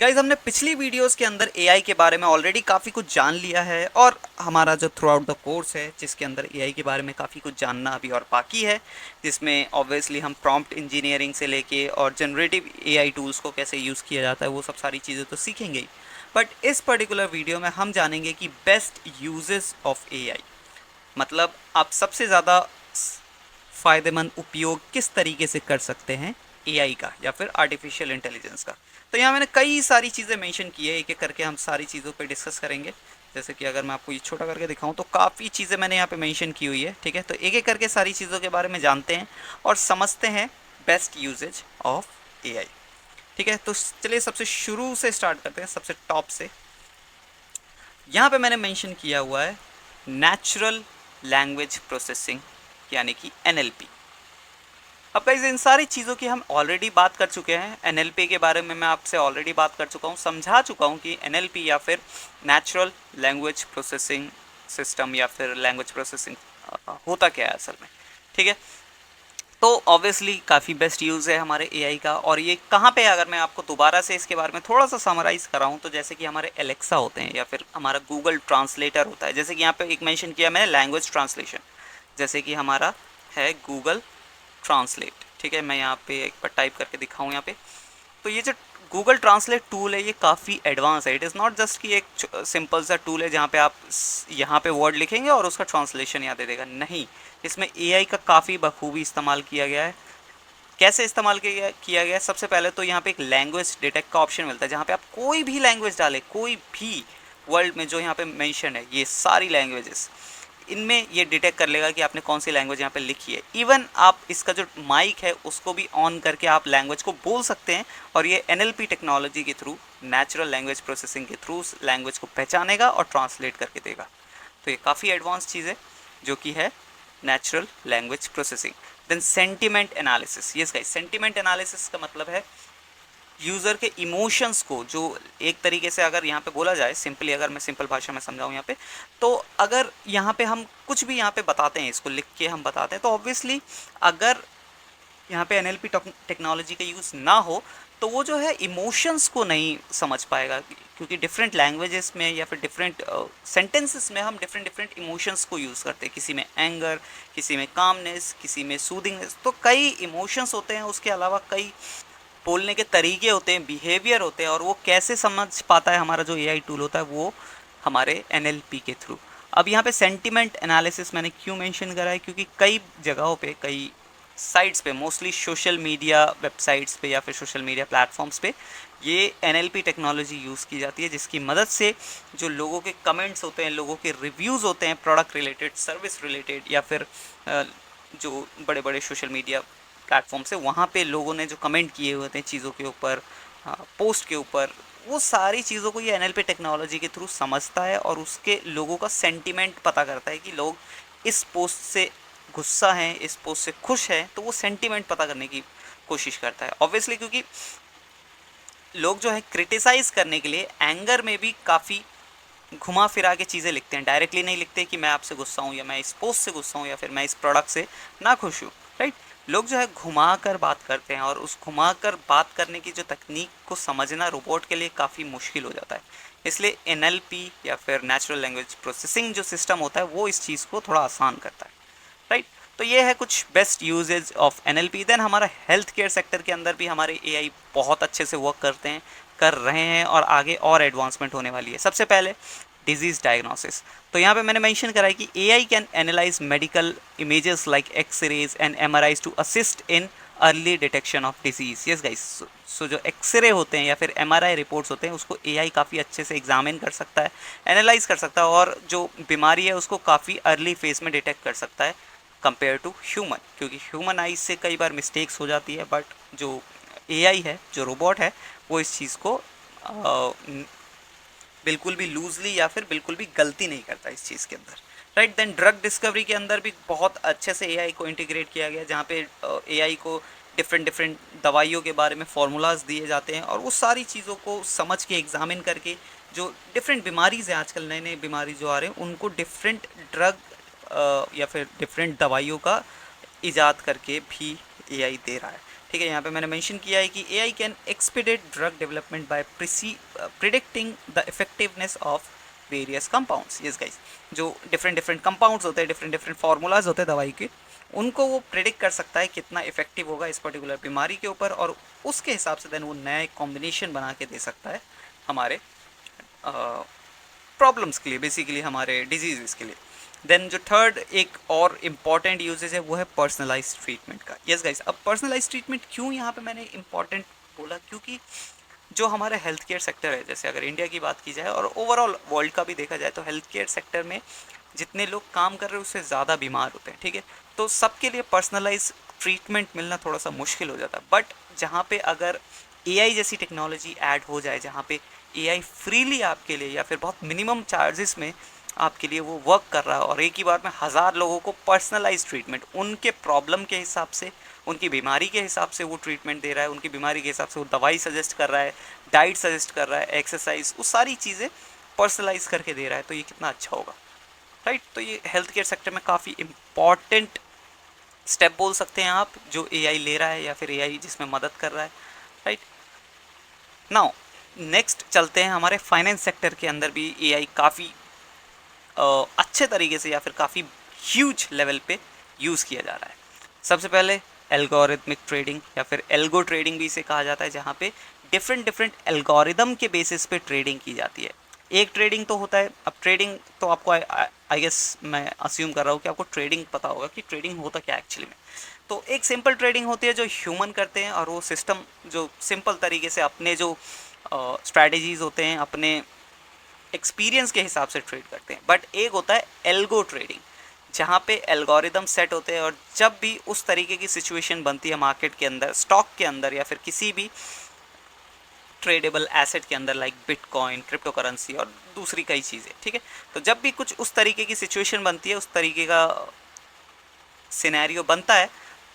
Guys हमने पिछली videos के अंदर एआई के बारे में ऑलरेडी काफ़ी कुछ जान लिया है और हमारा जो थ्रू आउट द कोर्स है जिसके अंदर एआई के बारे में काफ़ी कुछ जानना अभी और बाकी है, जिसमें ऑब्वियसली हम प्रॉम्प्ट इंजीनियरिंग से लेके और जनरेटिव एआई टूल्स को कैसे यूज़ किया जाता है वो सब सारी चीज़ें तो सीखेंगे ही। बट इस पर्टिकुलर वीडियो में हम जानेंगे कि बेस्ट यूजेस ऑफ एआई, मतलब आप सबसे ज़्यादा फ़ायदेमंद उपयोग किस तरीके से कर सकते हैं एआई का या फिर आर्टिफिशियल इंटेलिजेंस का। तो यहाँ मैंने कई सारी चीज़ें मेंशन की है, एक एक करके हम सारी चीज़ों पे डिस्कस करेंगे। जैसे कि अगर मैं आपको ये छोटा करके दिखाऊं तो काफ़ी चीज़ें मैंने यहाँ पे मेंशन की हुई है, ठीक है। तो एक एक करके सारी चीज़ों के बारे में जानते हैं और समझते हैं बेस्ट यूजेज ऑफ एआई, ठीक है। तो चलिए सबसे शुरू से स्टार्ट करते हैं, सबसे टॉप से। यहाँ पे मैंने मेंशन किया हुआ है नेचुरल लैंग्वेज प्रोसेसिंग, यानी कि एनएलपी। अब गाइस इन सारी चीज़ों की हम ऑलरेडी बात कर चुके हैं। एनएलपी के बारे में मैं आपसे ऑलरेडी बात कर चुका हूँ, समझा चुका हूँ कि एनएलपी या फिर नेचुरल लैंग्वेज प्रोसेसिंग सिस्टम या फिर लैंग्वेज प्रोसेसिंग होता क्या है असल में, ठीक है। तो ऑब्वियसली काफ़ी बेस्ट यूज़ है हमारे एआई का। और ये कहाँ पे, अगर मैं आपको दोबारा से इसके बारे में थोड़ा सा समराइज़ कराऊँ तो जैसे कि हमारे एलेक्सा होते हैं या फिर हमारा गूगल ट्रांसलेटर होता है। जैसे कि यहाँ पे एक मेंशन किया मैंने लैंग्वेज ट्रांसलेशन, जैसे कि हमारा है गूगल ट्रांसलेट, ठीक है। मैं यहाँ पे एक बार टाइप करके दिखाऊँ यहाँ पे, तो ये जो गूगल ट्रांसलेट टूल है ये काफ़ी एडवांस है। इट इज़ नॉट जस्ट कि एक सिंपल सा टूल है जहाँ पे आप यहाँ पे वर्ड लिखेंगे और उसका ट्रांसलेशन यहाँ दे देगा, नहीं। इसमें एआई का काफ़ी बखूबी इस्तेमाल किया गया है। कैसे इस्तेमाल किया गया है? सबसे पहले तो यहाँ पे एक लैंग्वेज डिटेक्ट का ऑप्शन मिलता है, जहाँ पे आप कोई भी लैंग्वेज डालें, कोई भी वर्ल्ड में जो यहाँ पे मेंशन है ये सारी लैंग्वेजेस, इनमें ये डिटेक्ट कर लेगा कि आपने कौन सी लैंग्वेज यहाँ पे लिखी है। इवन आप इसका जो माइक है उसको भी ऑन करके आप लैंग्वेज को बोल सकते हैं और ये एनएलपी टेक्नोलॉजी के थ्रू, नेचुरल लैंग्वेज प्रोसेसिंग के थ्रू लैंग्वेज को पहचानेगा और ट्रांसलेट करके देगा। तो ये काफ़ी एडवांस चीज़ है जो कि है natural language processing. Then sentiment analysis. Yes guys, sentiment analysis का मतलब है यूज़र के इमोशंस को, जो एक तरीके से अगर यहाँ पे बोला जाए सिंपली, अगर मैं सिंपल भाषा में समझाऊँ यहाँ पे, तो अगर यहाँ पे हम कुछ भी यहाँ पे बताते हैं, इसको लिख के हम बताते हैं, तो ऑब्वियसली अगर यहाँ पे एनएलपी टेक्नोलॉजी का यूज़ ना हो तो वो जो है इमोशंस को नहीं समझ पाएगा, क्योंकि डिफरेंट लैंग्वेजेस में या फिर डिफरेंट सेंटेंसेस में हम डिफरेंट डिफरेंट इमोशंस को यूज़ करते हैं। किसी में एंगर, किसी में कामनेस, किसी में सूदिंगनेस, तो कई इमोशंस होते हैं। उसके अलावा कई बोलने के तरीके होते हैं, बिहेवियर होते हैं, और वो कैसे समझ पाता है हमारा जो एआई टूल होता है वो हमारे एनएलपी के थ्रू। अब यहाँ पे सेंटिमेंट एनालिसिस मैंने क्यों मेंशन करा है, क्योंकि कई जगहों पे, कई साइट्स पे, मोस्टली सोशल मीडिया वेबसाइट्स पे या फिर सोशल मीडिया प्लेटफॉर्म्स पे ये एनएलपी टेक्नोलॉजी यूज़ की जाती है, जिसकी मदद से जो लोगों के कमेंट्स होते हैं, लोगों के रिव्यूज़ होते हैं प्रोडक्ट रिलेटेड, सर्विस रिलेटेड, या फिर जो बड़े बड़े सोशल मीडिया प्लेटफॉर्म से वहाँ पे लोगों ने जो कमेंट किए हुए थे चीज़ों के ऊपर, पोस्ट के ऊपर, वो सारी चीज़ों को ये एनएलपी टेक्नोलॉजी के थ्रू समझता है और उसके लोगों का सेंटिमेंट पता करता है कि लोग इस पोस्ट से गुस्सा हैं, इस पोस्ट से खुश हैं, तो वो सेंटिमेंट पता करने की कोशिश करता है। ऑब्वियसली क्योंकि लोग जो है क्रिटिसाइज़ करने के लिए एंगर में भी काफ़ी घुमा फिरा के चीज़ें लिखते हैं, डायरेक्टली नहीं लिखते कि मैं आपसे गुस्सा हूँ या मैं इस पोस्ट से गुस्सा हूँ या फिर मैं इस प्रोडक्ट से ना खुश हूँ, राइट। लोग जो है घुमा कर बात करते हैं और उस घुमा कर बात करने की जो तकनीक को समझना रोबोट के लिए काफ़ी मुश्किल हो जाता है। इसलिए एनएलपी या फिर नेचुरल लैंग्वेज प्रोसेसिंग जो सिस्टम होता है वो इस चीज़ को थोड़ा आसान करता है, राइट। तो ये है कुछ best uses of NLP. Then हमारा हेल्थ केयर सेक्टर के अंदर भी हमारे एआई बहुत अच्छे से वर्क करते हैं, कर रहे हैं, और आगे और एडवांसमेंट होने वाली है। सबसे पहले डिजीज़ डायग्नोसिस। तो यहाँ पे मैंने मेंशन करा है कि AI can analyze medical images like x rays and MRIs to assist in early detection of disease. Yes guys, so जो एक्सरे होते हैं या फिर एमआरआई रिपोर्ट्स होते हैं उसको एआई काफ़ी अच्छे से एग्जामिन कर सकता है, एनालाइज कर सकता है, और जो बीमारी है उसको काफ़ी अर्ली फेज में डिटेक्ट कर सकता है कंपेयर टू ह्यूमन, क्योंकि ह्यूमन आइज से कई बार मिस्टेक्स हो जाती है, बट जो एआई है, जो रोबोट है, वो इस चीज़ को बिल्कुल भी लूजली या फिर बिल्कुल भी गलती नहीं करता इस चीज़ के अंदर, राइट। देन ड्रग डिस्कवरी के अंदर भी बहुत अच्छे से एआई को इंटीग्रेट किया गया, जहाँ पे एआई को डिफरेंट डिफरेंट दवाइयों के बारे में फार्मूलाज दिए जाते हैं और वो सारी चीज़ों को समझ के एग्जामिन करके जो डिफरेंट बीमारीज़ हैं, आजकल नए नए बीमारी जो आ रहे हैं, उनको डिफरेंट ड्रग या फिर डिफरेंट दवाइयों का इजाद करके भी एआई दे रहा है। ठीक है, यहाँ पे मैंने मेंशन किया है कि AI can expedite drug development by predicting the effectiveness of various compounds. Yes guys, जो डिफरेंट डिफरेंट कंपाउंड्स होते हैं, डिफरेंट डिफरेंट फार्मूलाज होते हैं दवाई के, उनको वो प्रिडिक्ट कर सकता है कितना इफेक्टिव होगा इस पर्टिकुलर बीमारी के ऊपर, और उसके हिसाब से देन वो नया कॉम्बिनेशन बना के दे सकता है हमारे प्रॉब्लम्स के लिए, बेसिकली हमारे डिजीज़ के लिए। देन जो थर्ड एक और इम्पॉर्टेंट यूजेज है वो है पर्सनलाइज ट्रीटमेंट का। यस गाइस, अब पर्सनलाइज ट्रीटमेंट क्यों यहाँ पे मैंने इम्पॉर्टेंट बोला, क्योंकि जो हमारा हेल्थ केयर सेक्टर है, जैसे अगर इंडिया की बात की जाए और ओवरऑल वर्ल्ड का भी देखा जाए, तो हेल्थ केयर सेक्टर में जितने लोग काम कर रहे हैं उससे ज़्यादा बीमार होते हैं। ठीक है, तो सबके लिए पर्सनलाइज ट्रीटमेंट मिलना थोड़ा सा मुश्किल हो जाता है। बट जहाँ पे अगर एआई जैसी टेक्नोलॉजी ऐड हो जाए, जहाँ पे एआई फ्रीली आपके लिए या फिर बहुत मिनिमम चार्जेस में आपके लिए वो वर्क कर रहा है, और एक ही बार में 1000 लोगों को पर्सनलाइज ट्रीटमेंट उनके प्रॉब्लम के हिसाब से, उनकी बीमारी के हिसाब से वो ट्रीटमेंट दे रहा है, उनकी बीमारी के हिसाब से वो दवाई सजेस्ट कर रहा है, डाइट सजेस्ट कर रहा है, एक्सरसाइज, वो सारी चीज़ें पर्सनलाइज करके दे रहा है, तो ये कितना अच्छा होगा, राइट। तो ये हेल्थ केयर सेक्टर में काफ़ी इम्पॉर्टेंट स्टेप बोल सकते हैं आप, जो एआई ले रहा है या फिर एआई जिसमें मदद कर रहा है, राइट। नाउ नेक्स्ट चलते हैं, हमारे फाइनेंस सेक्टर के अंदर भी एआई काफ़ी अच्छे तरीके से या फिर काफ़ी ह्यूज लेवल पे यूज़ किया जा रहा है। सबसे पहले एल्गोरिथमिक ट्रेडिंग या फिर एल्गो ट्रेडिंग भी इसे कहा जाता है, जहाँ पे डिफरेंट डिफरेंट एल्गोरिदम के बेसिस पे ट्रेडिंग की जाती है। एक ट्रेडिंग तो होता है, अब ट्रेडिंग तो आपको आई गेस मैं अस्यूम कर रहा हूँ कि आपको ट्रेडिंग पता होगा कि ट्रेडिंग होता क्या एक्चुअली में। तो एक सिंपल ट्रेडिंग होती है जो ह्यूमन करते हैं, और वो सिस्टम जो सिंपल तरीके से अपने जो स्ट्रैटेजीज होते हैं, अपने एक्सपीरियंस के हिसाब से ट्रेड करते हैं। बट एक होता है एल्गो ट्रेडिंग, जहाँ पे एल्गोरिदम सेट होते हैं, और जब भी उस तरीके की सिचुएशन बनती है मार्केट के अंदर, स्टॉक के अंदर, या फिर किसी भी ट्रेडेबल एसेट के अंदर, लाइक बिटकॉइन, क्रिप्टो करेंसी और दूसरी कई चीज़ें, ठीक है, तो जब भी कुछ उस तरीके की सिचुएशन बनती है, उस तरीके का सिनेरियो बनता है,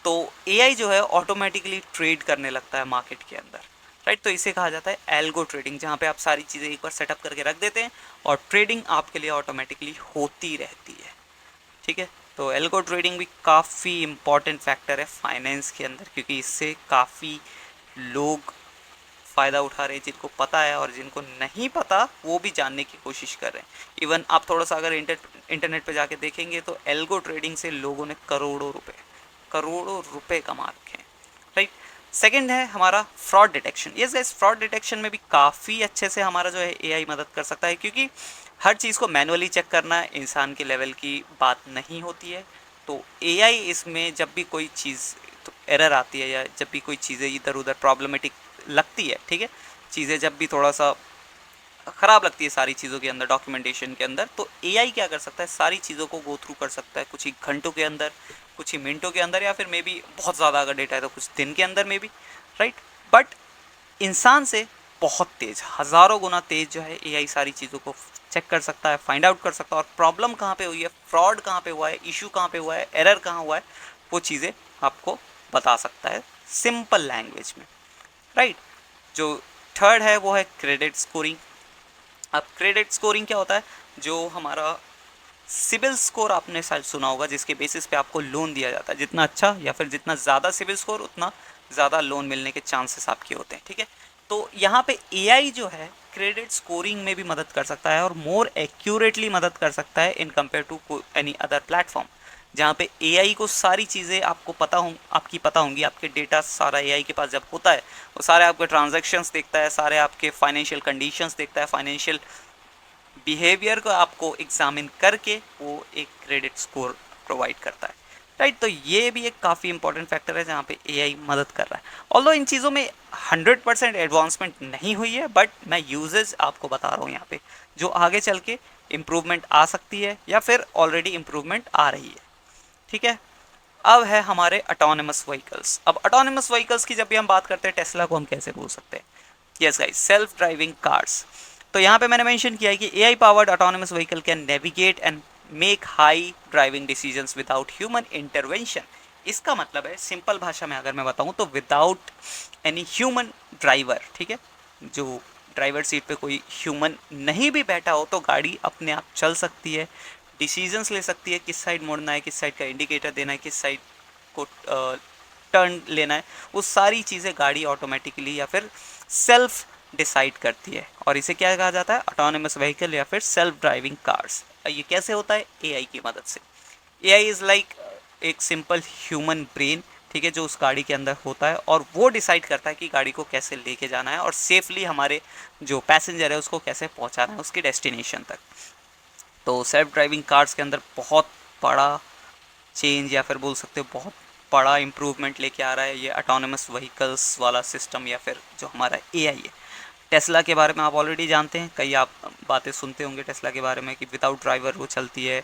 तो एआई जो है ऑटोमेटिकली ट्रेड करने लगता है मार्केट के अंदर, राइट। तो इसे कहा जाता है एल्गो ट्रेडिंग, जहाँ पे आप सारी चीज़ें एक बार सेटअप करके रख देते हैं और ट्रेडिंग आपके लिए ऑटोमेटिकली होती रहती है, ठीक है। तो एल्गो ट्रेडिंग भी काफ़ी इम्पॉर्टेंट फैक्टर है फाइनेंस के अंदर, क्योंकि इससे काफ़ी लोग फ़ायदा उठा रहे हैं, जिनको पता है, और जिनको नहीं पता वो भी जानने की कोशिश कर रहे हैं। इवन आप थोड़ा सा अगर इंटरनेट पे जाके देखेंगे तो एल्गो ट्रेडिंग से लोगों ने करोड़ों रुपए कमा रखे हैं, राइट। सेकंड है हमारा fraud detection. Yes guys, fraud detection में भी काफ़ी अच्छे से हमारा जो है एआई मदद कर सकता है, क्योंकि हर चीज़ को मैनुअली चेक करना इंसान के लेवल की बात नहीं होती है। तो एआई इसमें जब भी कोई चीज़ तो एरर आती है, या जब भी कोई चीज़ें इधर उधर प्रॉब्लमेटिक लगती है, ठीक है, चीज़ें जब भी थोड़ा सा ख़राब लगती है सारी चीज़ों के अंदर, डॉक्यूमेंटेशन के अंदर, तो एआई क्या कर सकता है, सारी चीज़ों को गो थ्रू कर सकता है कुछ ही घंटों के अंदर, कुछ ही मिनटों के अंदर, या फिर मे बी बहुत ज़्यादा अगर डेटा है तो कुछ दिन के अंदर मे बी, राइट। बट इंसान से बहुत तेज़, हज़ारों गुना तेज़ जो है एआई सारी चीज़ों को चेक कर सकता है, फाइंड आउट कर सकता है, और प्रॉब्लम कहाँ पे हुई है, फ्रॉड कहाँ पे हुआ है, इशू कहाँ पे हुआ है, एरर कहाँ हुआ है, वो चीज़ें आपको बता सकता है सिंपल लैंग्वेज में, राइट। जो थर्ड है वो है क्रेडिट स्कोरिंग। अब क्रेडिट स्कोरिंग क्या होता है, जो हमारा सिबिल स्कोर आपने शायद सुना होगा, जिसके बेसिस पे आपको लोन दिया जाता है, जितना अच्छा या फिर जितना ज़्यादा सिबिल स्कोर, उतना ज़्यादा लोन मिलने के चांसेस आपके होते हैं, ठीक है। तो यहाँ पे एआई जो है क्रेडिट स्कोरिंग में भी मदद कर सकता है, और मोर एक्यूरेटली मदद कर सकता है in compare to any other platform, जहाँ पे एआई को सारी चीज़ें आपको पता होंगी, आपके डेटा सारा एआई के पास जब होता है, वो सारे आपके ट्रांजैक्शंस देखता है, सारे आपके फाइनेंशियल कंडीशंस देखता है, फाइनेंशियल बिहेवियर को आपको एग्जामिन करके वो एक क्रेडिट स्कोर प्रोवाइड करता है, राइट। तो ये भी एक काफ़ी इंपॉर्टेंट फैक्टर है जहाँ पे एआई मदद कर रहा है। ऑल्दो इन चीज़ों में 100% एडवांसमेंट नहीं हुई है, बट मैं यूजेज आपको बता रहा हूँ यहाँ पे, जो आगे चल के इम्प्रूवमेंट आ सकती है या फिर ऑलरेडी इम्प्रूवमेंट आ रही है, ठीक है। अब है हमारे ऑटोनमस व्हीकल्स। अब ऑटोनमस व्हीकल्स की जब भी हम बात करते हैं, टेस्ला को हम कैसे भूल सकते हैं। Yes guys, self driving cars. तो यहाँ पे मैंने मेंशन किया है कि AI powered autonomous vehicle can navigate and make high driving decisions without human intervention. इसका मतलब है, सिंपल भाषा में अगर मैं बताऊँ तो, विदाउट एनी ह्यूमन ड्राइवर, ठीक है, जो ड्राइवर सीट पे कोई ह्यूमन नहीं भी बैठा हो तो गाड़ी अपने आप चल सकती है, डिसीजंस ले सकती है, किस साइड मुड़ना है, किस साइड का इंडिकेटर देना है, किस साइड को टर्न लेना है, वो सारी चीज़ें गाड़ी ऑटोमेटिकली या फिर सेल्फ डिसाइड करती है। और इसे क्या कहा जाता है? ऑटोनोमस व्हीकल या फिर सेल्फ ड्राइविंग कार्स। ये कैसे होता है? एआई की मदद से। एआई इज़ लाइक एक सिंपल ह्यूमन ब्रेन, ठीक है, जो उस गाड़ी के अंदर होता है और वो डिसाइड करता है कि गाड़ी को कैसे लेके जाना है और सेफली हमारे जो पैसेंजर है उसको कैसे पहुंचाना है उसकी डेस्टिनेशन तक। तो सेल्फ ड्राइविंग कार्स के अंदर बहुत बड़ा चेंज या फिर बोल सकते हो बहुत बड़ा इम्प्रूवमेंट लेके आ रहा है ये ऑटोनोमस व्हीकल्स वाला सिस्टम या फिर जो हमारा एआई है। टेस्ला के बारे में आप ऑलरेडी जानते हैं, कई आप बातें सुनते होंगे टेस्ला के बारे में कि विदाउट ड्राइवर वो चलती है,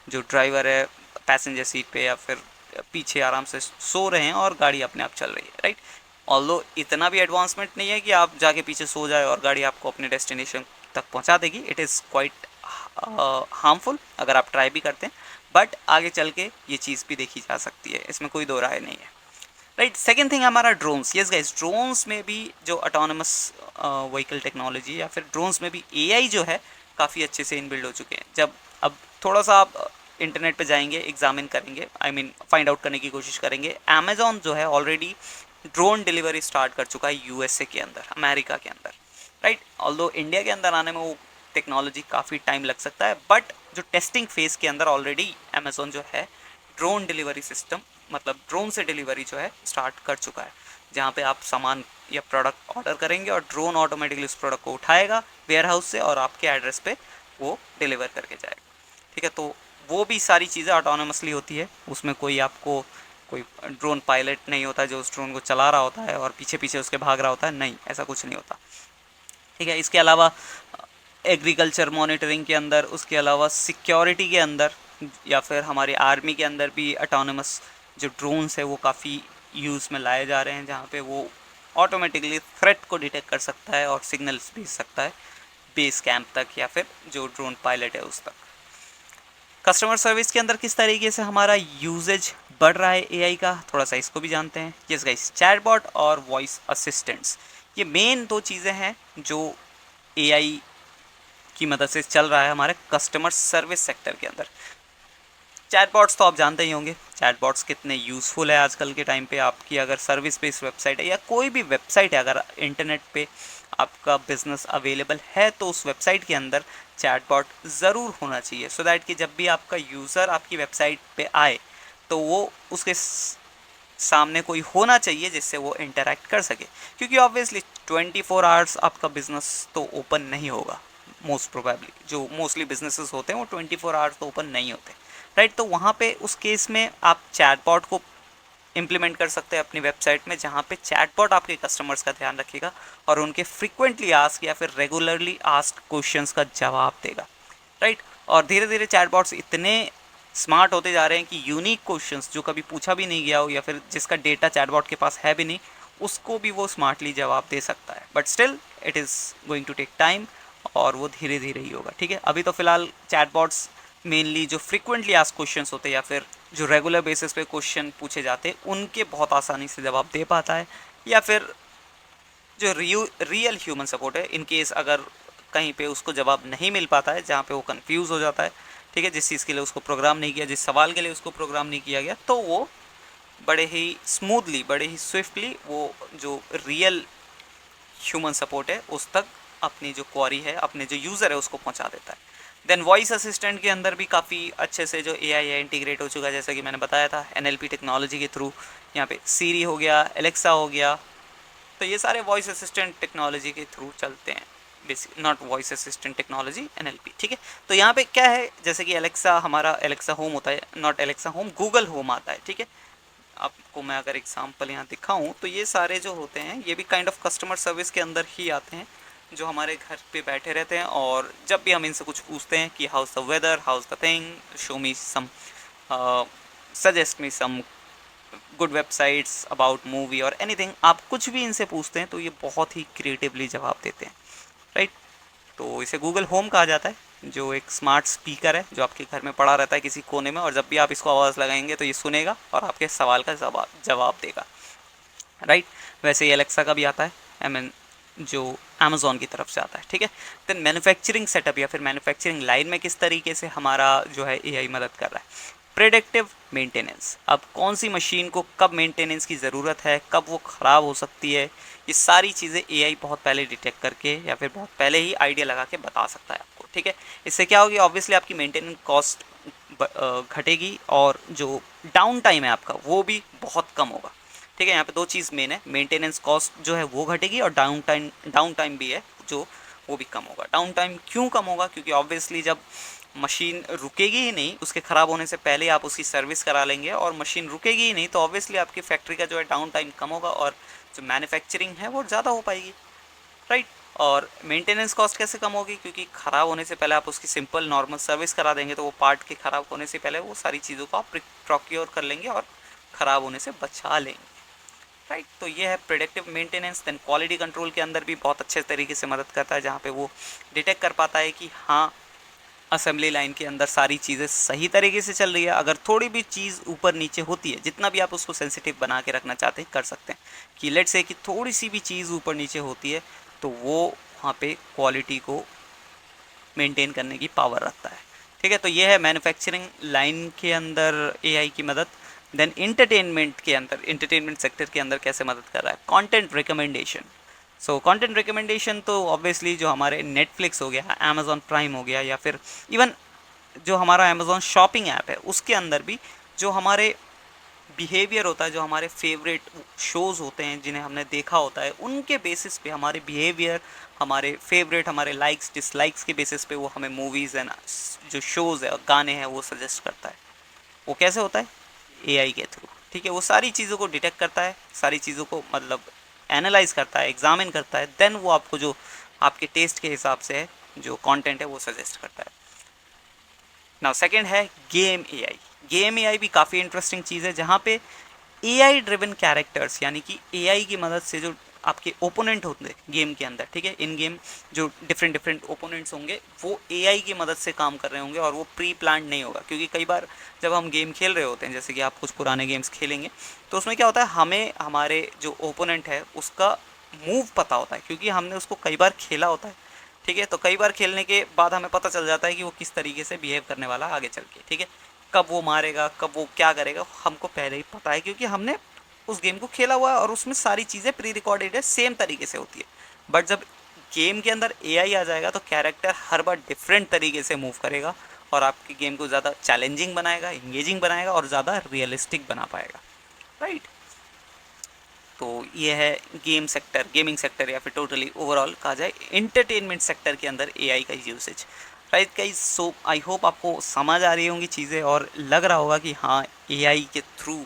जो ड्राइवर है पैसेंजर सीट पे या फिर पीछे आराम से सो रहे हैं और गाड़ी अपने आप चल रही है, राइट। ऑल्दो इतना भी एडवांसमेंट नहीं है कि आप जाके पीछे सो जाए और गाड़ी आपको अपने डेस्टिनेशन तक पहुंचा देगी। इट इज़ क्वाइट हार्मफुल अगर आप ट्राई भी करते हैं, बट आगे चल के ये चीज़ भी देखी जा सकती है, इसमें कोई दो राय नहीं है, राइट। सेकेंड थिंग हमारा ड्रोन्स। यस गाइस, ड्रोन्स में भी जो ऑटोनमस व्हीकल टेक्नोलॉजी या फिर ड्रोन्स में भी एआई जो है काफ़ी अच्छे से इनबिल्ड हो चुके हैं। जब अब थोड़ा सा आप इंटरनेट पे जाएंगे, एग्जामिन करेंगे, आई मीन फाइंड आउट करने की कोशिश करेंगे, अमेजॉन जो है ऑलरेडी ड्रोन डिलीवरी स्टार्ट कर चुका है यूएसए के अंदर, अमेरिका के अंदर, राइट। ऑल्दो इंडिया के अंदर आने में वो टेक्नोलॉजी काफ़ी टाइम लग सकता है, बट जो टेस्टिंग फेज के अंदर ऑलरेडी अमेजोन जो है ड्रोन डिलीवरी सिस्टम, मतलब ड्रोन से डिलीवरी जो है स्टार्ट कर चुका है, जहाँ पे आप सामान या प्रोडक्ट ऑर्डर करेंगे और ड्रोन ऑटोमेटिकली उस प्रोडक्ट को उठाएगा वेयर हाउस से और आपके एड्रेस पे वो डिलीवर करके जाएगा, ठीक है। तो वो भी सारी चीज़ें ऑटोनोमसली होती है, उसमें कोई आपको कोई ड्रोन पायलट नहीं होता जो उस ड्रोन को चला रहा होता है और पीछे पीछे उसके भाग रहा होता है, नहीं, ऐसा कुछ नहीं होता, ठीक है। इसके अलावा एग्रीकल्चर मॉनिटरिंग के अंदर, उसके अलावा सिक्योरिटी के अंदर या फिर हमारे आर्मी के अंदर भी ऑटोनमस जो ड्रोन्स है वो काफ़ी यूज़ में लाए जा रहे हैं, जहाँ पे वो ऑटोमेटिकली थ्रेट को डिटेक्ट कर सकता है और सिग्नल्स भेज सकता है बेस कैंप तक या फिर जो ड्रोन पायलट है उस तक। कस्टमर सर्विस के अंदर किस तरीके से हमारा यूजेज बढ़ रहा है एआई का, थोड़ा सा इसको भी जानते हैं। यस गाइस, चैटबॉट और वॉइस असिस्टेंट्स, ये मेन दो चीज़ें हैं जो एआई की मदद से चल रहा है हमारे कस्टमर सर्विस सेक्टर के अंदर। चैटबॉट्स तो आप जानते ही होंगे, चैटबॉट्स कितने यूज़फुल है आजकल के टाइम पे। आपकी अगर सर्विस बेस्ड वेबसाइट है या कोई भी वेबसाइट है, अगर इंटरनेट पे आपका बिजनेस अवेलेबल है तो उस वेबसाइट के अंदर चैटबॉट ज़रूर होना चाहिए, सो दैट कि जब भी आपका यूज़र आपकी वेबसाइट पे आए तो वो उसके सामने कोई होना चाहिए जिससे वो इंटरेक्ट कर सके, क्योंकि ऑब्वियसली 24 आवर्स आपका बिजनेस तो ओपन नहीं होगा। मोस्ट प्रोबेबली जो मोस्टली बिजनेसेस होते हैं वो 24 आवर्स तो ओपन नहीं होते, राइट। तो वहाँ पे उस केस में आप चैटबॉट को इम्प्लीमेंट कर सकते हैं अपनी वेबसाइट में, जहाँ पे चैटबॉट आपके कस्टमर्स का ध्यान रखेगा और उनके फ्रीक्वेंटली आस्क या फिर रेगुलरली आस्क क्वेश्चंस का जवाब देगा, राइट। और धीरे धीरे चैटबॉट्स इतने स्मार्ट होते जा रहे हैं कि यूनिक क्वेश्चंस जो कभी पूछा भी नहीं गया हो या फिर जिसका डेटा चैटबॉट के पास है भी नहीं, उसको भी वो स्मार्टली जवाब दे सकता है। But still it is going to take time और वो धीरे धीरे ही होगा, ठीक है। अभी तो फिलहाल चैटबॉट्स मेनली जो फ्रीक्वेंटली आस्क क्वेश्चंस होते हैं या फिर जो रेगुलर बेसिस पे क्वेश्चन पूछे जाते हैं उनके बहुत आसानी से जवाब दे पाता है, या फिर जो रियल ह्यूमन सपोर्ट है, इन केस अगर कहीं पे उसको जवाब नहीं मिल पाता है, जहाँ पे वो कंफ्यूज हो जाता है, ठीक है, जिस चीज़ के लिए उसको प्रोग्राम नहीं किया, जिस सवाल के लिए उसको प्रोग्राम नहीं किया गया, तो वो बड़े ही स्मूथली, बड़े ही स्विफ्टली वो जो रियल ह्यूमन सपोर्ट है उस तक अपनी जो क्वेरी है, अपने जो यूज़र है उसको पहुंचा देता है। देन वॉइस असिस्टेंट के अंदर भी काफ़ी अच्छे से जो एआई है इंटीग्रेट हो चुका है, जैसा कि मैंने बताया था एनएलपी टेक्नोलॉजी के थ्रू। यहाँ पे सीरी हो गया, एलेक्सा हो गया, तो ये सारे वॉइस असिस्टेंट टेक्नोलॉजी के थ्रू चलते हैं, basic not voice assistant technology, NLP, ठीक है। तो यहाँ पे क्या है, जैसे कि एलेक्सा, हमारा एलेक्सा होम होता है, not Alexa home, Google home आता है, ठीक है। आपको मैं अगर एग्जांपल यहाँ दिखाऊं तो ये सारे जो होते हैं ये भी काइंड ऑफ कस्टमर सर्विस के अंदर ही आते हैं, जो हमारे घर पे बैठे रहते हैं और जब भी हम इनसे कुछ पूछते हैं कि how's the weather, how's the thing, show me some, suggest me some good websites about movie और एनीथिंग, आप कुछ भी इनसे पूछते हैं तो ये बहुत ही क्रिएटिवली जवाब देते हैं, राइट। तो इसे गूगल होम कहा जाता है, जो एक स्मार्ट स्पीकर है जो आपके घर में पड़ा रहता है किसी कोने में, और जब भी आप इसको आवाज़ लगाएंगे तो ये सुनेगा और आपके सवाल का जवाब देगा, राइट। वैसे ही एलेक्सा का भी आता है, आई मीन जो अमेज़ॉन की तरफ से आता है, ठीक है। देन मैन्युफैक्चरिंग सेटअप या फिर मैन्युफैक्चरिंग लाइन में किस तरीके से हमारा जो है एआई मदद कर रहा है। प्रेडिक्टिव मेंटेनेंस, अब कौन सी मशीन को कब मेंटेनेंस की ज़रूरत है, कब वो ख़राब हो सकती है, ये सारी चीज़ें एआई बहुत पहले डिटेक्ट करके या फिर बहुत पहले ही आइडिया लगा के बता सकता है आपको। ठीक है, इससे क्या होगी, ऑब्वियसली आपकी मेंटेनेंस कॉस्ट घटेगी और जो डाउन टाइम है आपका वो भी बहुत कम होगा। ठीक है, यहाँ पे दो चीज़ मेन है, मेंटेनेंस कॉस्ट जो है वो घटेगी और डाउन टाइम भी है जो वो भी कम होगा। डाउन टाइम क्यों कम होगा, क्योंकि ऑब्वियसली जब मशीन रुकेगी ही नहीं, उसके ख़राब होने से पहले आप उसकी सर्विस करा लेंगे और मशीन रुकेगी ही नहीं, तो ऑब्वियसली आपकी फैक्ट्री का जो है डाउन टाइम कम होगा और जो मैन्युफैक्चरिंग है वो ज़्यादा हो पाएगी, राइट। और मेंटेनेंस कॉस्ट कैसे कम होगी, क्योंकि ख़राब होने से पहले आप उसकी सिंपल नॉर्मल सर्विस करा देंगे, तो वो पार्ट के ख़राब होने से पहले वो सारी चीज़ों को आप प्रोक्योर कर लेंगे और ख़राब होने से बचा लेंगे, राइट। तो ये है predictive maintenance. Then quality control के अंदर भी बहुत अच्छे तरीके से मदद करता है, जहाँ पे वो डिटेक्ट कर पाता है कि हाँ असेंबली लाइन के अंदर सारी चीज़ें सही तरीके से चल रही है। अगर थोड़ी भी चीज़ ऊपर नीचे होती है, जितना भी आप उसको सेंसिटिव बना के रखना चाहते हैं कर सकते हैं, कि लेट से कि थोड़ी सी भी चीज़ ऊपर नीचे होती है तो वो वहाँ पे क्वालिटी को मेंटेन करने की पावर रखता है। ठीक है, तो ये है मैन्युफैक्चरिंग लाइन के अंदर एआई की मदद। देन इंटरटेनमेंट के अंदर, इंटरटेनमेंट सेक्टर के अंदर कैसे मदद कर रहा है, content recommendation. So content recommendation तो ऑब्वियसली जो हमारे नेटफ्लिक्स हो गया, अमेज़ॉन प्राइम हो गया, या फिर इवन जो हमारा अमेज़ॉन शॉपिंग ऐप है उसके अंदर भी जो हमारे बिहेवियर होता है, जो हमारे फेवरेट शोज़ होते हैं जिन्हें हमने देखा होता है, उनके बेसिस पे हमारे बिहेवियर, हमारे फेवरेट, हमारे लाइक्स डिसलाइक्स के बेसिस पे वो हमें मूवीज़ एंड जो शोज़ है, गाने हैं, वो सजेस्ट करता है। वो कैसे होता है, एआई के थ्रू। ठीक है, वो सारी चीज़ों को डिटेक्ट करता है, सारी चीज़ों को मतलब एनालाइज करता है, एग्जामिन करता है, देन वो आपको जो आपके टेस्ट के हिसाब से है जो कंटेंट है वो सजेस्ट करता है। नाउ सेकंड है गेम एआई। गेम एआई भी काफ़ी इंटरेस्टिंग चीज़ है, जहाँ पे एआई ड्रिवन कैरेक्टर्स, यानी कि एआई की मदद से जो आपके ओपोनेंट होंगे गेम के अंदर, ठीक है, इन गेम जो डिफरेंट डिफरेंट ओपोनेंट्स होंगे वो एआई की मदद से काम कर रहे होंगे और वो प्री प्लान नहीं होगा। क्योंकि कई बार जब हम गेम खेल रहे होते हैं, जैसे कि आप कुछ पुराने गेम्स खेलेंगे, तो उसमें क्या होता है, हमें हमारे जो ओपोनेंट है उसका मूव पता होता है, क्योंकि हमने उसको कई बार खेला होता है। ठीक है, तो कई बार खेलने के बाद हमें पता चल जाता है कि वो किस तरीके से बिहेव करने वाला आगे चल के। ठीक है, कब वो मारेगा, कब वो क्या करेगा, हमको पहले ही पता है, क्योंकि हमने उस गेम को खेला हुआ है और उसमें सारी चीज़ें प्री रिकॉर्डेड है, सेम तरीके से होती है। बट जब गेम के अंदर एआई आ जाएगा तो कैरेक्टर हर बार डिफरेंट तरीके से मूव करेगा और आपकी गेम को ज़्यादा चैलेंजिंग बनाएगा, इंगेजिंग बनाएगा और ज़्यादा रियलिस्टिक बना पाएगा, राइट। तो ये है गेम सेक्टर, गेमिंग सेक्टर, या फिर टोटली ओवरऑल कहा जाए इंटरटेनमेंट सेक्टर के अंदर एआई का usage, right guys. So I hope आपको समझ आ रही होंगी चीज़ें और लग रहा होगा कि हाँ एआई के थ्रू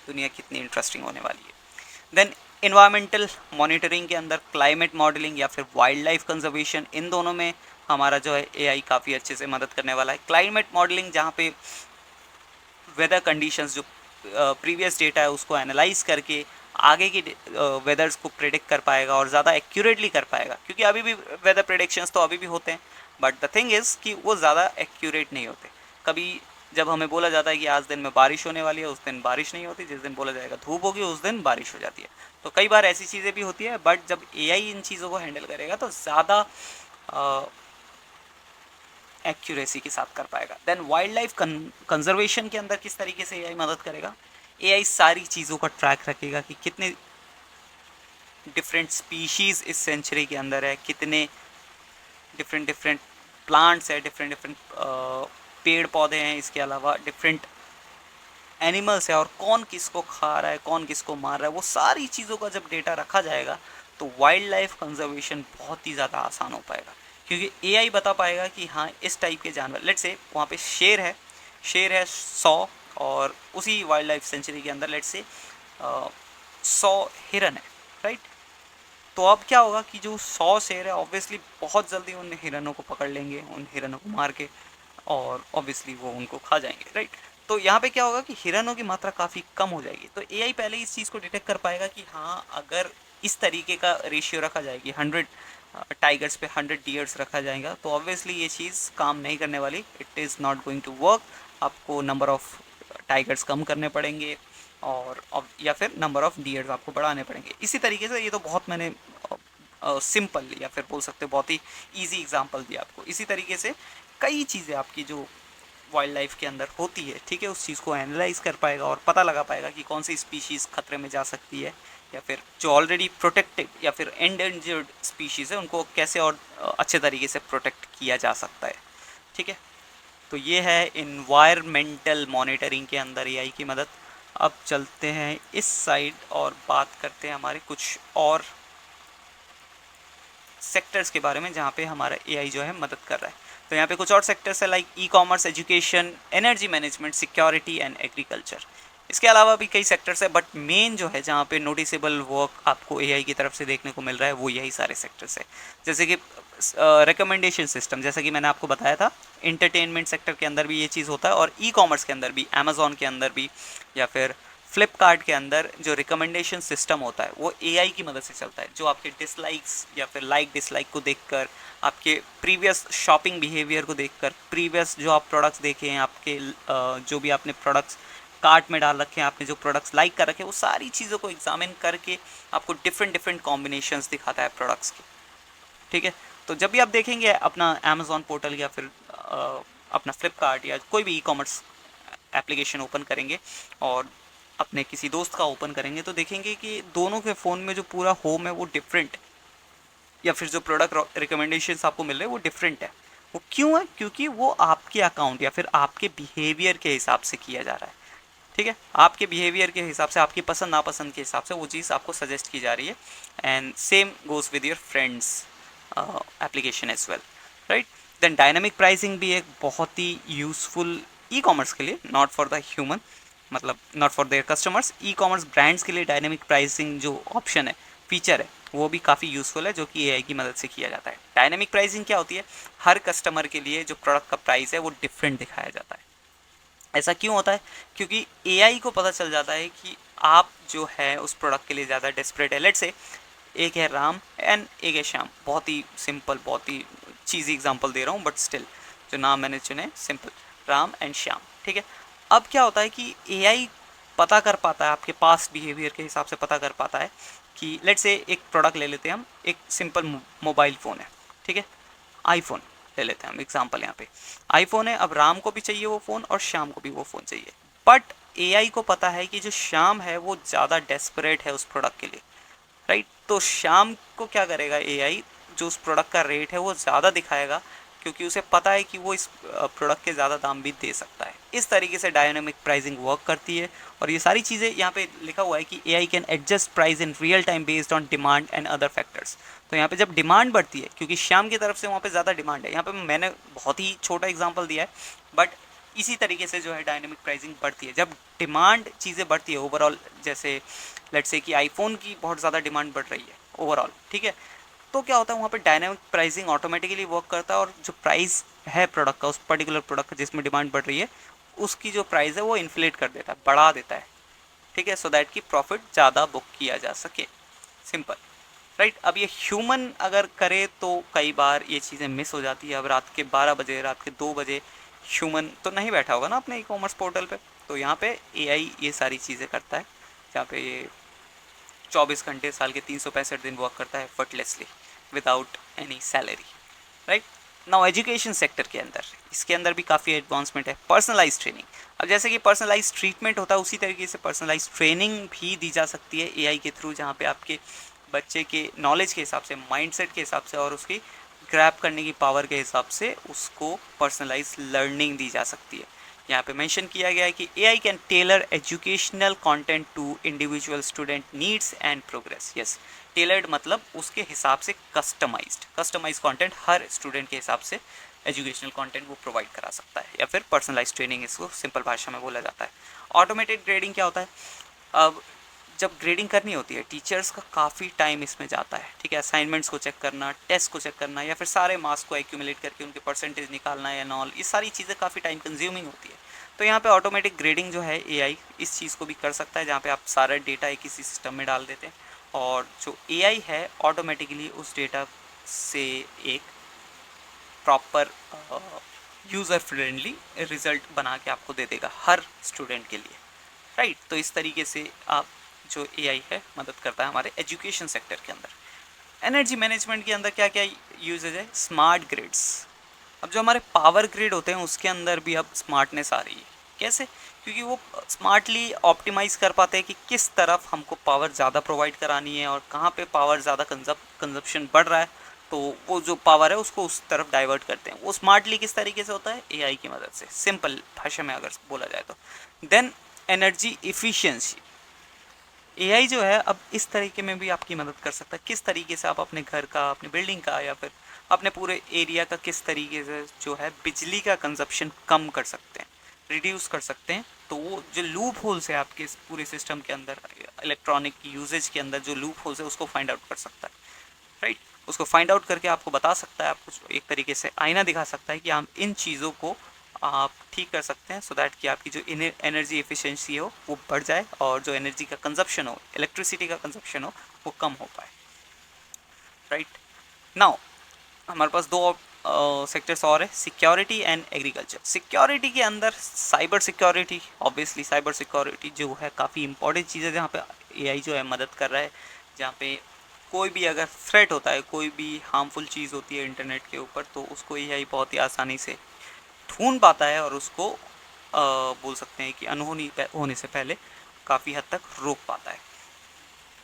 दुनिया कितनी इंटरेस्टिंग होने वाली है। देन इन्वायरमेंटल मॉनिटरिंग के अंदर क्लाइमेट मॉडलिंग या फिर वाइल्ड लाइफ कंजर्वेशन, इन दोनों में हमारा जो है एआई काफ़ी अच्छे से मदद करने वाला है। क्लाइमेट मॉडलिंग जहाँ पे वेदर कंडीशंस, जो प्रीवियस डेटा है उसको एनालाइज करके आगे की वेदर्स को प्रेडिक्ट कर पाएगा और ज़्यादा एक्यूरेटली कर पाएगा, क्योंकि अभी भी वेदर प्रेडिक्शंस तो अभी भी होते हैं, बट द थिंग इज़ कि वो ज़्यादा एक्यूरेट नहीं होते। कभी जब हमें बोला जाता है कि आज दिन में बारिश होने वाली है, उस दिन बारिश नहीं होती, जिस दिन बोला जाएगा धूप होगी उस दिन बारिश हो जाती है। तो कई बार ऐसी चीज़ें भी होती है, बट जब एआई इन चीज़ों को हैंडल करेगा तो ज़्यादा एक्यूरेसी के साथ कर पाएगा। देन वाइल्ड लाइफ कंजर्वेशन के अंदर किस तरीके से एआई मदद करेगा, एआई सारी चीज़ों का ट्रैक रखेगा कि कितने डिफरेंट स्पीशीज़ इस सेंचुरी के अंदर है, कितने डिफरेंट डिफरेंट प्लांट्स है, डिफरेंट डिफरेंट पेड़ पौधे हैं, इसके अलावा डिफरेंट एनिमल्स है, और कौन किसको खा रहा है, कौन किसको मार रहा है, वो सारी चीज़ों का जब डेटा रखा जाएगा तो वाइल्ड लाइफ कंजर्वेशन बहुत ही ज़्यादा आसान हो पाएगा। क्योंकि एआई बता पाएगा कि हाँ इस टाइप के जानवर, लेट से वहाँ पे शेर है 100, और उसी वाइल्ड लाइफ सेंचुरी के अंदर लेट से 100 हिरन है, राइट। तो अब क्या होगा कि जो 100 शेर है ऑब्वियसली बहुत जल्दी उन हिरनों को पकड़ लेंगे, उन हिरनों को मार के, और ऑब्वियसली वो उनको खा जाएंगे, राइट। तो यहाँ पे क्या होगा कि हिरनों की मात्रा काफ़ी कम हो जाएगी। तो एआई पहले इस चीज़ को डिटेक्ट कर पाएगा कि हाँ अगर इस तरीके का रेशियो रखा जाएगी, 100 टाइगर्स पे 100 डियर्स रखा जाएगा, तो ऑब्वियसली ये चीज़ काम नहीं करने वाली, it is not going to work. आपको नंबर ऑफ़ टाइगर्स कम करने पड़ेंगे और या फिर नंबर ऑफ़ डियर्स आपको बढ़ाने पड़ेंगे। इसी तरीके से, ये तो बहुत मैंने सिंपल या फिर बोल सकते बहुत ही ईजी एग्जांपल दिया आपको। इसी तरीके से कई चीज़ें आपकी जो वाइल्ड लाइफ के अंदर होती है, ठीक है, उस चीज़ को एनालाइज कर पाएगा और पता लगा पाएगा कि कौन सी स्पीशीज़ खतरे में जा सकती है, या फिर जो ऑलरेडी प्रोटेक्टेड या फिर एंडेंजर्ड स्पीशीज़ है उनको कैसे और अच्छे तरीके से प्रोटेक्ट किया जा सकता है, ठीक है। तो ये है इन्वायरमेंटल मॉनिटरिंग के अंदर एआई की मदद। अब चलते हैं इस साइड और बात करते हैं हमारे कुछ और सेक्टर्स के बारे में जहाँ पे हमारा एआई जो है मदद कर रहा है। तो यहाँ पे कुछ और सेक्टर्स है like e commerce, education, energy management, security and agriculture. इसके अलावा भी कई सेक्टर्स है, बट मेन जो है जहाँ पे नोटिसेबल वर्क आपको एआई की तरफ से देखने को मिल रहा है वो यही सारे सेक्टर्स है। जैसे कि रिकमेंडेशन सिस्टम, जैसा कि मैंने आपको बताया था, इंटरटेनमेंट सेक्टर के अंदर भी ये चीज़ होता है, और ई कॉमर्स के अंदर भी, अमेजोन के अंदर भी, या फिर फ्लिपकार्ट के अंदर जो रिकमेंडेशन सिस्टम होता है वो एआई की मदद से चलता है, जो आपके डिसलाइक्स या फिर लाइक डिसलाइक को देखकर, आपके प्रीवियस शॉपिंग बिहेवियर को देखकर, प्रीवियस जो आप प्रोडक्ट्स देखे हैं, आपके जो भी आपने प्रोडक्ट्स कार्ट में डाल रखे हैं, आपने जो प्रोडक्ट्स लाइक कर रखे हैं, वो सारी चीज़ों को एग्जामिन करके आपको डिफरेंट डिफरेंट कॉम्बिनेशंस दिखाता है प्रोडक्ट्स के, ठीक है। तो जब भी आप देखेंगे अपना अमेजोन पोर्टल या फिर अपना फ्लिपकार्ट या कोई भी ई कॉमर्स एप्लीकेशन ओपन करेंगे और अपने किसी दोस्त का ओपन करेंगे, तो देखेंगे कि दोनों के फ़ोन में जो पूरा होम है वो डिफरेंट है, या फिर जो प्रोडक्ट रिकमेंडेशंस आपको मिल रहे हैं वो डिफरेंट है। वो क्यों है? क्योंकि वो आपके अकाउंट या फिर आपके बिहेवियर के हिसाब से किया जा रहा है, ठीक है। आपके बिहेवियर के हिसाब से, आपकी पसंद नापसंद के हिसाब से वो चीज़ आपको सजेस्ट की जा रही है। And same goes with your friends application as well, right. Then dynamic pricing भी एक बहुत ही यूज़फुल ई कॉमर्स के लिए, नॉट फॉर द ह्यूमन, मतलब not for their customers, e commerce brands के लिए डायनेमिक प्राइसिंग जो ऑप्शन है, फीचर है, वो भी काफ़ी यूज़फुल है, जो कि एआई की मदद से किया जाता है। डायनेमिक प्राइसिंग क्या होती है? हर कस्टमर के लिए जो प्रोडक्ट का प्राइस है वो डिफरेंट दिखाया जाता है। ऐसा क्यों होता है? क्योंकि एआई को पता चल जाता है कि आप जो है उस प्रोडक्ट के लिए ज़्यादा डेस्परेट है। लेट्स से एक है राम एंड एक है श्याम, बहुत ही सिंपल, बहुत ही चीज़ी एग्जांपल दे रहा हूँ, बट स्टिल जो नाम मैंने चुने सिंपल, राम एंड श्याम, ठीक है। अब क्या होता है कि एआई पता कर पाता है, आपके पास्ट बिहेवियर के हिसाब से पता कर पाता है कि लेट्स से एक प्रोडक्ट ले लेते हैं हम, एक सिंपल मोबाइल फ़ोन है, ठीक है, आईफोन ले लेते हैं हम एग्जांपल। यहाँ पे आईफोन है, अब राम को भी चाहिए वो फ़ोन और श्याम को भी वो फ़ोन चाहिए, बट एआई को पता है कि जो श्याम है वो ज़्यादा डेस्परेट है उस प्रोडक्ट के लिए, राइट। तो श्याम को क्या करेगा एआई, जो उस प्रोडक्ट का रेट है वो ज़्यादा दिखाएगा, क्योंकि उसे पता है कि वो इस प्रोडक्ट के ज़्यादा दाम भी दे सकता है। इस तरीके से डायनामिक प्राइसिंग वर्क करती है, और ये सारी चीज़ें यहाँ पे लिखा हुआ है कि AI can adjust price in real time based on demand and other factors. तो यहाँ पे जब डिमांड बढ़ती है, क्योंकि श्याम की तरफ से वहाँ पे ज़्यादा डिमांड है, यहाँ पे मैंने बहुत ही छोटा एग्जाम्पल दिया है, बट इसी तरीके से जो है डायनेमिक प्राइसिंग बढ़ती है जब डिमांड चीज़ें बढ़ती है ओवरऑल। जैसे लेट्स से कि आईफोन की बहुत ज़्यादा डिमांड बढ़ रही है ओवरऑल, ठीक है, तो क्या होता है वहाँ पे डायनामिक प्राइसिंग ऑटोमेटिकली वर्क करता है, और जो प्राइस है प्रोडक्ट का, उस पर्टिकुलर प्रोडक्ट का जिसमें डिमांड बढ़ रही है, उसकी जो प्राइस है वो इन्फ्लेट कर देता है, बढ़ा देता है, ठीक है, सो दैट कि प्रॉफिट ज़्यादा बुक किया जा सके, सिंपल, राइट। अब ये ह्यूमन अगर करे तो कई बार ये चीज़ें मिस हो जाती है। अब रात के 12 बजे, रात के 2 बजे ह्यूमन तो नहीं बैठा होगा ना अपने ई कॉमर्स पोर्टल पे, तो यहाँ पे एआई ये सारी चीज़ें करता है, जहाँ पे ये 24 घंटे साल के 365 दिन वर्क करता है effortlessly without any salary, right. Now education sector के अंदर, इसके अंदर भी काफ़ी एडवांसमेंट है। पर्सनलाइज ट्रेनिंग, अब जैसे कि पर्सनलाइज ट्रीटमेंट होता है उसी तरीके से पर्सनलाइज ट्रेनिंग भी दी जा सकती है एआई के थ्रू, जहाँ पे आपके बच्चे के नॉलेज के हिसाब से, माइंडसेट के हिसाब से और उसकी ग्रैब करने की पावर के हिसाब से उसको पर्सनलाइज लर्निंग दी जा सकती है। यहाँ पे मेंशन किया गया है कि AI can tailor educational content to individual student needs and progress. Yes, tailored मतलब उसके हिसाब से कस्टमाइज्ड कंटेंट हर स्टूडेंट के हिसाब से एजुकेशनल कंटेंट वो प्रोवाइड करा सकता है, या फिर पर्सनलाइज ट्रेनिंग इसको सिंपल भाषा में बोला जाता है। ऑटोमेटेड ग्रेडिंग क्या होता है? अब जब ग्रेडिंग करनी होती है, टीचर्स का काफ़ी टाइम इसमें जाता है, ठीक है, असाइनमेंट्स को चेक करना, टेस्ट को चेक करना, या फिर सारे मार्क्स को एक्यूमुलेट करके उनके परसेंटेज निकालना या नॉल, ये सारी चीज़ें काफ़ी टाइम कंज्यूमिंग होती है। तो यहाँ पे ऑटोमेटिक ग्रेडिंग जो है एआई इस चीज़ को भी कर सकता है, जहाँ पे आप सारा डेटा एक किसी सिस्टम में डाल देते हैं, और जो एआई है ऑटोमेटिकली उस डेटा से एक प्रॉपर यूज़र फ्रेंडली रिज़ल्ट बना के आपको दे देगा हर स्टूडेंट के लिए, राइट। तो इस तरीके से आप जो एआई है मदद करता है हमारे एजुकेशन सेक्टर के अंदर। एनर्जी मैनेजमेंट के अंदर क्या क्या यूजेज है? स्मार्ट ग्रिड्स, अब जो हमारे पावर ग्रिड होते हैं उसके अंदर भी अब स्मार्टनेस आ रही है। कैसे? क्योंकि वो स्मार्टली ऑप्टिमाइज़ कर पाते हैं कि किस तरफ हमको पावर ज़्यादा प्रोवाइड करानी है और कहाँ पे पावर ज़्यादा कंजप्शन बढ़ रहा है, तो वो जो पावर है उसको उस तरफ डाइवर्ट करते हैं। वो स्मार्टली किस तरीके से होता है? एआई की मदद से, सिंपल भाषा में अगर बोला जाए तो। देन एनर्जी इफ़िशियंसी, एआई जो है अब इस तरीके में भी आपकी मदद कर सकता है। किस तरीके से आप अपने घर का, अपने बिल्डिंग का या फिर अपने पूरे एरिया का किस तरीके से जो है बिजली का कंजप्शन कम कर सकते हैं, रिड्यूस कर सकते हैं। तो वो जो लूप होल्स है आपके इस पूरे सिस्टम के अंदर, इलेक्ट्रॉनिक यूजेज के अंदर जो लूप होल्स है उसको फाइंड आउट कर सकता है, राइट। उसको फाइंड आउट करके आपको बता सकता है, आपको एक तरीके से आईना दिखा सकता है कि हम इन चीज़ों को आप ठीक कर सकते हैं, सो दैट कि आपकी जो एनर्जी एफिशिएंसी हो वो बढ़ जाए और जो एनर्जी का कंजप्शन हो, इलेक्ट्रिसिटी का कंजप्शन हो, वो कम हो पाए, राइट। नाउ हमारे पास दो सेक्टर्स और है, सिक्योरिटी एंड एग्रीकल्चर। सिक्योरिटी के अंदर cyber security, obviously cyber security जो है काफ़ी इंपॉर्टेंट चीज़ है, जहाँ पे एआई जो है मदद कर रहा है। जहाँ पे कोई भी अगर थ्रेट होता है, कोई भी हार्मफुल चीज़ होती है इंटरनेट के ऊपर, तो उसको एआई बहुत ही आसानी से ढूंढ पाता है और उसको बोल सकते हैं कि अनहोनी होने से पहले काफ़ी हद तक रोक पाता है।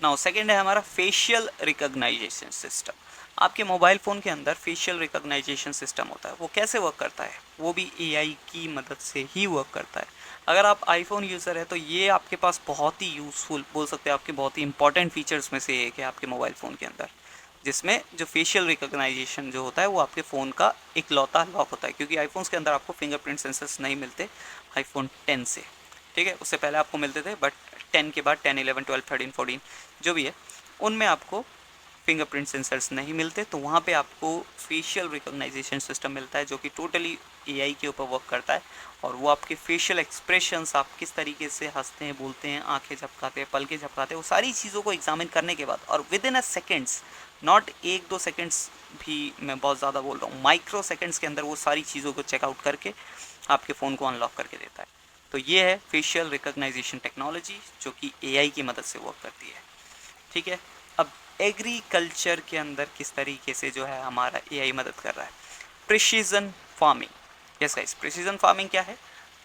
नाउ सेकेंड है हमारा फेशियल रिकॉग्नाइजेशन सिस्टम। आपके मोबाइल फ़ोन के अंदर फेशियल रिकॉग्नाइजेशन सिस्टम होता है। वो कैसे वर्क करता है? वो भी एआई की मदद से ही वर्क करता है। अगर आप आईफोन यूज़र है तो ये आपके पास बहुत ही यूज़फुल, बोल सकते हैं आपके बहुत ही इंपॉर्टेंट फीचर्स में से एक है आपके मोबाइल फ़ोन के अंदर, जिसमें जो फेशियल रिकॉग्नाइजेशन जो होता है वो आपके फ़ोन का इकलौता लॉक होता है। क्योंकि आईफोन्स के अंदर आपको फिंगरप्रिंट सेंसर्स नहीं मिलते आईफोन 10 से, ठीक है। उससे पहले आपको मिलते थे, बट 10 के बाद 10, 11, 12, 13, 14 जो भी है उनमें आपको फिंगरप्रिंट सेंसर्स नहीं मिलते। तो वहाँ पे आपको फेशियल रिकॉग्नाइजेशन सिस्टम मिलता है जो कि टोटली एआई के ऊपर वर्क करता है। और वो आपके फेशियल एक्सप्रेशंस, आप किस तरीके से हंसते हैं, बोलते हैं, आंखें झपकाते हैं, पलकें झपकाते हैं, वो सारी चीज़ों को एग्जामिन करने के बाद और with in a seconds, not 1-2 seconds भी, मैं बहुत ज़्यादा बोल रहा हूँ, माइक्रो सेकेंड्स के अंदर वो सारी चीज़ों को चेकआउट करके आपके फ़ोन को अनलॉक करके देता है। तो ये है फेशियल रिकॉग्नाइजेशन टेक्नोलॉजी जो कि एआई की मदद से वर्क करती है, ठीक है। अब एग्रीकल्चर के अंदर किस तरीके से जो है हमारा एआई मदद कर रहा है? Precision farming. Yes guys, precision farming क्या है?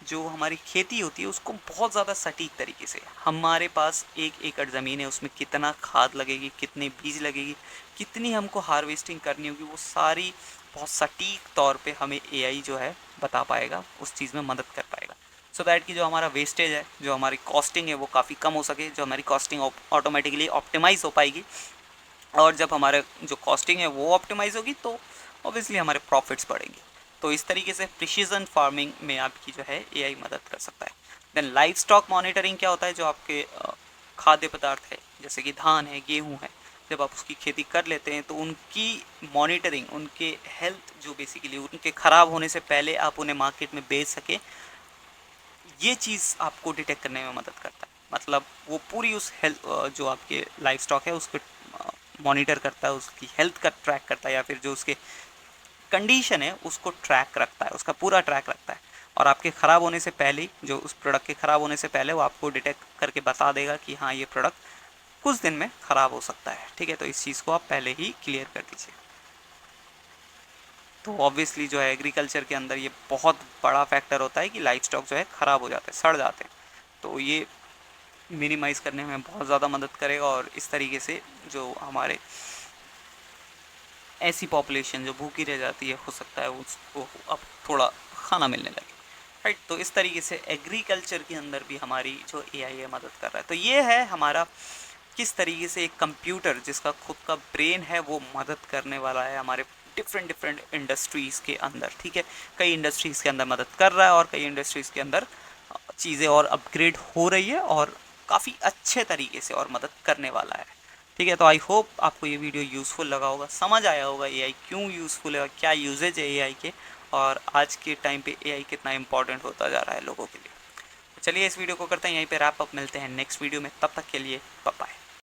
जो हमारी खेती होती है उसको बहुत ज़्यादा सटीक तरीके से, हमारे पास 1 एकड़ ज़मीन है, उसमें कितना खाद लगेगी, कितने बीज लगेगी, कितनी हमको हार्वेस्टिंग करनी होगी, वो सारी बहुत सटीक तौर पे हमें एआई जो है बता पाएगा, उस चीज़ में मदद कर पाएगा। सो दैट कि जो हमारा वेस्टेज है, जो हमारी कॉस्टिंग है वो काफ़ी कम हो सके, जो हमारी कॉस्टिंग ऑटोमेटिकली ऑप्टिमाइज़ हो पाएगी। और जब हमारे जो कॉस्टिंग है वो ऑप्टिमाइज़ होगी तो ऑब्वियसली हमारे प्रॉफिट्स बढ़ेंगे। तो इस तरीके से प्रिसीजन फार्मिंग में आपकी जो है एआई मदद कर सकता है। देन लाइव स्टॉक मॉनिटरिंग क्या होता है? जो आपके खाद्य पदार्थ है, जैसे कि धान है, गेहूँ है, जब आप उसकी खेती कर लेते हैं तो उनकी मॉनिटरिंग, उनके हेल्थ जो बेसिकली उनके ख़राब होने से पहले आप उन्हें मार्केट में बेच सकें, ये चीज़ आपको डिटेक्ट करने में मदद करता है। मतलब वो पूरी उस हेल्थ, जो आपके लाइफ स्टॉक है उसको मॉनिटर करता है, उसकी हेल्थ का ट्रैक करता है, या फिर जो उसके कंडीशन है उसको ट्रैक रखता है, उसका पूरा ट्रैक रखता है। और आपके ख़राब होने से पहले ही, जो उस प्रोडक्ट के ख़राब होने से पहले, वो आपको डिटेक्ट करके बता देगा कि हाँ ये प्रोडक्ट कुछ दिन में ख़राब हो सकता है, ठीक है। तो इस चीज़ को आप पहले ही क्लियर कर दीजिए। तो ऑब्वियसली जो है एग्रीकल्चर के अंदर ये बहुत बड़ा फैक्टर होता है कि लाइफ स्टॉक जो है ख़राब हो जाते हैं, सड़ जाते हैं। तो ये मिनिमाइज़ करने में बहुत ज़्यादा मदद करेगा और इस तरीके से जो हमारे ऐसी पॉपुलेशन जो भूखी रह जाती है, हो सकता है उसको अब थोड़ा खाना मिलने लगे, राइट। तो इस तरीके से एग्रीकल्चर के अंदर भी हमारी जो एआई है मदद कर रहा है। तो ये है हमारा किस तरीके से एक कंप्यूटर जिसका खुद का ब्रेन है वो मदद करने वाला है हमारे डिफरेंट डिफरेंट इंडस्ट्रीज़ के अंदर, ठीक है। कई इंडस्ट्रीज़ के अंदर मदद कर रहा है और कई इंडस्ट्रीज़ के अंदर चीज़ें और अपग्रेड हो रही है और काफ़ी अच्छे तरीके से और मदद करने वाला है, ठीक है। तो आई होप आपको ये वीडियो यूज़फुल लगा होगा, समझ आया होगा एआई क्यों यूज़फुल है और क्या यूजेज है एआई के, और आज के टाइम पे एआई कितना इंपॉर्टेंट होता जा रहा है लोगों के लिए। तो चलिए इस वीडियो को करते हैं यहीं पे रैप अप, मिलते हैं नेक्स्ट वीडियो में, तब तक के लिए बाय बाय।